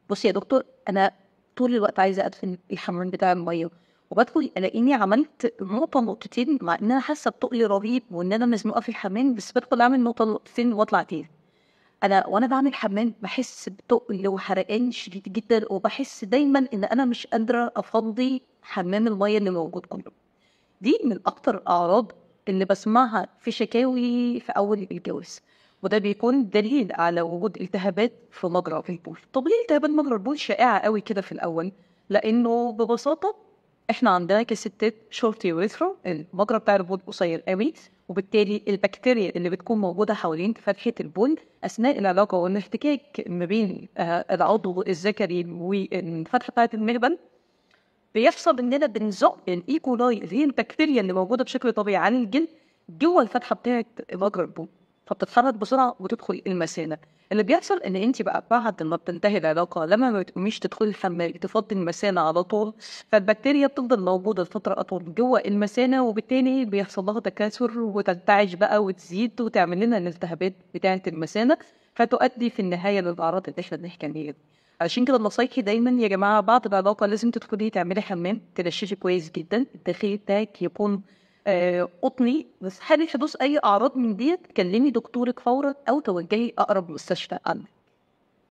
بصي يا دكتور، انا طول الوقت عايزه ادخل الحمام بتاع الميه، وبدخل الاقيني عملت نقطه نقطتين، مع ان انا حاسه بتقل رهيب وان انا مزنوقه في الحمام، بس بدخل اعمل نقطه نقطتين واطلع تاني. وانا بعمل حمام بحس بتقل وحرقان شديد جدا، وبحس دايما ان انا مش قادره افضي حمام الميه اللي موجود كله. دي من أكتر الأعراض اللي بسمعها في شكاوي في أول الجواز، وده بيكون دليل على وجود التهابات في مجرى في البول. طب ليه التهابات مجرى البول شائعة قوي كده في الأول؟ لأنه ببساطة إحنا عندنا كستات شورت يوريثرا، المجرى بتاع البول قصير قوي، وبالتالي البكتيريا اللي بتكون موجودة حوالين فتحة البول أثناء العلاقة والاحتكاك ما بين العضو الذكري والفتحة بتاعة المهبل، بيحصل اننا بنزق الايكولاي اللي هي البكتيريا اللي موجوده بشكل طبيعي عن الجلد جوه الفتحه بتاعه مجرى البول، فبتتحرك بسرعه وتدخل المثانه. اللي بيحصل ان انت بقى بعد ما بتنتهي العلاقه، لما ما بتقوميش تدخلي الحمام تفضي المثانه على طول، فالبكتيريا بتفضل موجوده لفتره اطول جوه المثانه، وبالتالي بيحصل لها تكاثر وتنتعش بقى وتزيد وتعمل لنا الالتهابات بتاعه المثانه، فتؤدي في النهايه للاعراض اللي احنا بنحكي عليها. عشان كده نصايحي دايما يا جماعة، بعد العلاقة لازم تدخلي تعملي حمام تنشفي كويس جدا، الداخلي بتاعك يكون قطني. بس حال حدوث أي أعراض من ديت كلمي دكتورك فورا أو توجهي أقرب مستشفى عنك.